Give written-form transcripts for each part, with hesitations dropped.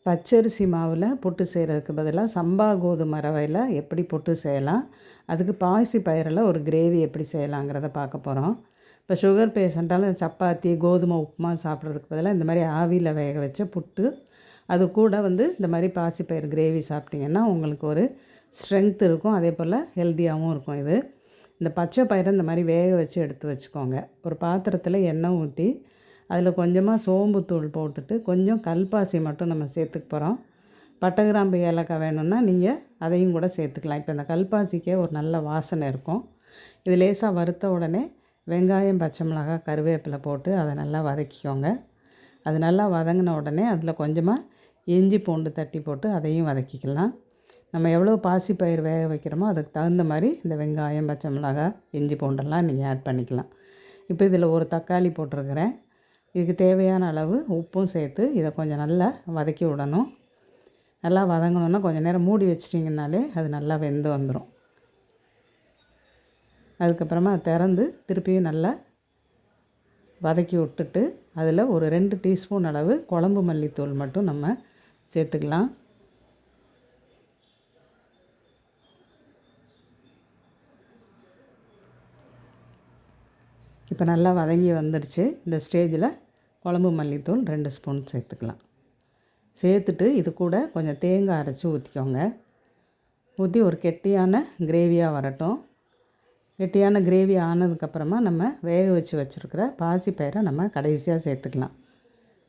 பச்சரிசி மாவில் புட்டு செய்கிறதுக்கு பதிலாக சம்பா கோதுமை ரவையில் எப்படி புட்டு செய்யலாம், அதுக்கு பாசி பயிரில் ஒரு கிரேவி எப்படி செய்யலாங்கிறத பார்க்க போகிறோம். இப்போ சுகர் பேஷண்ட்டால் சப்பாத்தி கோதுமை உப்புமா சாப்பிட்றதுக்கு பதிலாக இந்த மாதிரி ஆவியில் வேக வச்ச புட்டு, அது கூட இந்த மாதிரி பாசிப்பயிறு கிரேவி சாப்பிட்டிங்கன்னா உங்களுக்கு ஒரு ஸ்ட்ரென்த் இருக்கும், அதே போல் ஹெல்த்தியாகவும் இருக்கும். இந்த பச்சை பயிரை இந்த மாதிரி வேக வச்சு எடுத்து வச்சுக்கோங்க. ஒரு பாத்திரத்தில் எண்ணெய் ஊற்றி அதில் கொஞ்சமாக சோம்புத்தூள் போட்டுட்டு கொஞ்சம் கல்பாசி மட்டும் நம்ம சேர்த்துக்க போகிறோம். பட்டை கிராம்பு ஏலக்காய் வேணும்னா நீங்கள் அதையும் கூட சேர்த்துக்கலாம். இப்போ இந்த கல்பாசிக்கே ஒரு நல்ல வாசனை இருக்கும். இது லேசாக வறுத்த உடனே வெங்காயம், பச்சை மிளகாய், கருவேப்பிலை போட்டு அதை நல்லா வதக்கிக்கோங்க. அது நல்லா வதங்கின உடனே அதில் கொஞ்சமாக இஞ்சி பூண்டு தட்டி போட்டு அதையும் வதக்கிக்கலாம். நம்ம எவ்வளோ பாசிப்பயிறு வேக வைக்கிறோமோ அதுக்கு தகுந்த மாதிரி இந்த வெங்காயம், பச்சை மிளகாய், இஞ்சி பூண்டெல்லாம் நீங்கள் ஆட் பண்ணிக்கலாம். இப்போ இதில் ஒரு தக்காளி போட்டிருக்கிறேன். இதுக்கு தேவையான அளவு உப்பும் சேர்த்து இதை கொஞ்சம் நல்லா வதக்கி விடணும். நல்லா வதங்கணுன்னா கொஞ்சம் நேரம் மூடி வச்சிட்டிங்கனாலே அது நல்லா வெந்து வந்துடும். அதுக்கப்புறமா திறந்து திருப்பியும் நல்லா வதக்கி விட்டுட்டு அதில் ஒரு 2 டீஸ்பூன் அளவு குழம்பு மல்லித்தூள் மட்டும் நம்ம சேர்த்துக்கலாம். இப்போ நல்லா வதங்கி வந்துடுச்சு. இந்த ஸ்டேஜில் குழம்பு மல்லித்தூள் 2 ஸ்பூன் சேர்த்துக்கலாம். சேர்த்துட்டு இது கூட கொஞ்சம் தேங்காய் அரைச்சி ஊற்றிக்கோங்க. ஊற்றி ஒரு கெட்டியான கிரேவியாக வரட்டும். கெட்டியான கிரேவி ஆனதுக்கப்புறமா நம்ம வேக வச்சு வச்சுருக்கிற பாசிப்பயிரை நம்ம கடைசியாக சேர்த்துக்கலாம்.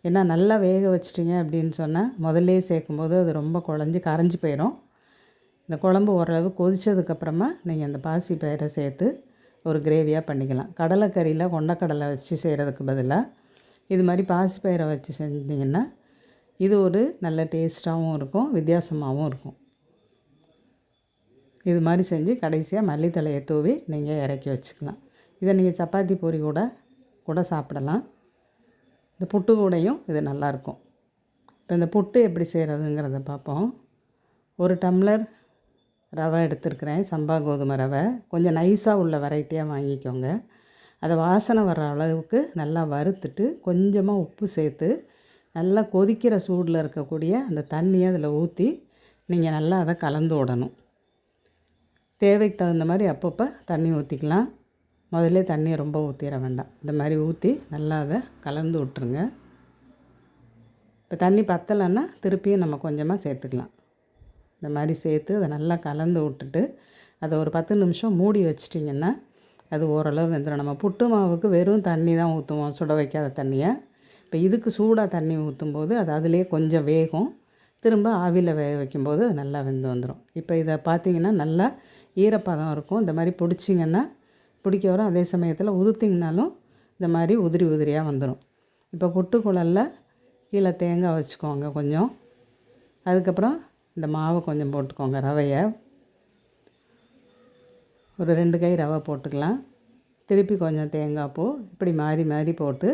ஏன்னா நல்லா வேக வச்சிட்டிங்க அப்படின்னு சொன்னால் முதல்லே சேர்க்கும்போது அது ரொம்ப குழஞ்சி கரைஞ்சி போயிடும். இந்த குழம்பு ஓரளவு கொதித்ததுக்கப்புறமா நீங்கள் அந்த பாசிப்பயிரை சேர்த்து ஒரு கிரேவியாக பண்ணிக்கலாம். கடலைக்கறியில் கொண்டக்கடலை வச்சு செய்கிறதுக்கு பதிலாக இது மாதிரி பாசிப்பயிரை வச்சு செஞ்சிங்கன்னா இது ஒரு நல்ல டேஸ்ட்டாகவும் இருக்கும், வித்தியாசமாகவும் இருக்கும். இது மாதிரி செஞ்சு கடைசியாக மல்லித்தழையை தூவி நீங்கள் இறக்கி வச்சுக்கலாம். இதை நீங்கள் சப்பாத்தி பூரி கூட சாப்பிடலாம். இந்த புட்டு கூடையும் இது நல்லாயிருக்கும். இப்போ இந்த புட்டு எப்படி செய்கிறதுங்கிறத பார்ப்போம். 1 டம்ளர் ரவை எடுத்துருக்கிறேன், சம்பா கோதுமை ரவை. கொஞ்சம் நைஸாக உள்ள வெரைட்டியாக வாங்கிக்கோங்க. அதை வாசனை வர்ற அளவுக்கு நல்லா வறுத்துட்டு கொஞ்சமாக உப்பு சேர்த்து நல்லா கொதிக்கிற சூடில் இருக்கக்கூடிய அந்த தண்ணியை அதில் ஊற்றி நீங்கள் நல்லா அதை கலந்து விடணும். தேவைக்கு தகுந்த மாதிரி அப்பப்போ தண்ணி ஊற்றிக்கலாம். முதல்ல தண்ணியை ரொம்ப ஊற்றிட வேண்டாம். இந்த மாதிரி ஊற்றி நல்லா அதை கலந்து விட்ருங்க. இப்போ தண்ணி பத்தலைன்னா திருப்பியும் நம்ம கொஞ்சமாக சேர்த்துக்கலாம். இந்த மாதிரி சேர்த்து அதை நல்லா கலந்து விட்டுட்டு அதை ஒரு 10 நிமிஷம் மூடி வச்சிட்டிங்கன்னா அது ஓரளவு வெந்துடும். நம்ம புட்டு மாவுக்கு வெறும் தண்ணி தான் ஊற்றுவோம், சுட வைக்காத தண்ணியை. இப்போ இதுக்கு சூடாக தண்ணி ஊற்றும்போது அது அதிலே கொஞ்சம் வேகும். திரும்ப ஆவியில் வேக வைக்கும்போது அது நல்லா வெந்து வந்துடும். இப்போ இதை பார்த்திங்கன்னா நல்லா ஈரப்பதம் இருக்கும். இந்த மாதிரி பிடிச்சிங்கன்னா பிடிக்க வரும். அதே சமயத்தில் உதுத்திங்கனாலும் இந்த மாதிரி உதிரி உதிரியாக வந்துடும். இப்போ புட்டு குழலில் கீழே தேங்காய் வச்சுக்கோங்க கொஞ்சம். அதுக்கப்புறம் இந்த மாவை கொஞ்சம் போட்டுக்கோங்க, ரவையை ஒரு 2 கை ரவை போட்டுக்கலாம். திருப்பி கொஞ்சம் தேங்காய் பூ, இப்படி மாறி மாறி போட்டு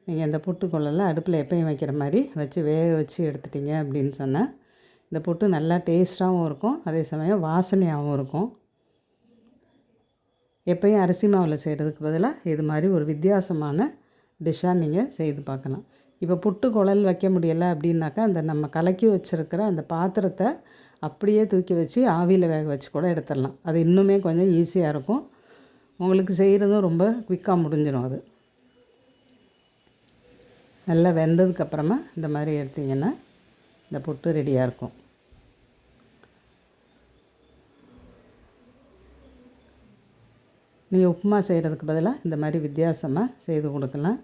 நீங்கள் இந்த புட்டுக்குள்ளெல்லாம் அடுப்பில் எப்பயும் வைக்கிற மாதிரி வச்சு வேக வச்சு எடுத்துட்டிங்க அப்படின்னு சொன்னால் இந்த புட்டு நல்லா டேஸ்ட்டாகவும் இருக்கும், அதே சமயம் வாசனையாகவும் இருக்கும். எப்பயும் அரிசி மாவில் செய்கிறதுக்கு பதிலாக இது மாதிரி ஒரு வித்தியாசமான டிஷ்ஷாக நீங்கள் செய்து பார்க்கலாம். இப்போ புட்டு குழல் வைக்க முடியலை அப்படின்னாக்கா அந்த நம்ம கலக்கி வச்சுருக்கிற அந்த பாத்திரத்தை அப்படியே தூக்கி வச்சு ஆவியில் வேக வச்சு கூட எடுத்துடலாம். அது இன்னுமே கொஞ்சம் ஈஸியாக இருக்கும். உங்களுக்கு செய்கிறதும் ரொம்ப குயிக்காக முடிஞ்சிடும். அது நல்லா வெந்ததுக்கப்புறமா இந்த மாதிரி எடுத்திங்கன்னா இந்த புட்டு ரெடியாக இருக்கும். நீங்கள் உப்புமா செய்கிறதுக்கு பதிலாக இந்த மாதிரி வித்தியாசமாக செய்து கொடுக்கலாம்.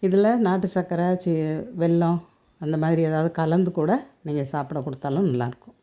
இதில் நாட்டு சர்க்கரை, வெல்லம் அந்த மாதிரி ஏதாவது கலந்து கூட நீங்கள் சாப்பிட கொடுத்தாலும் நல்லாயிருக்கும்.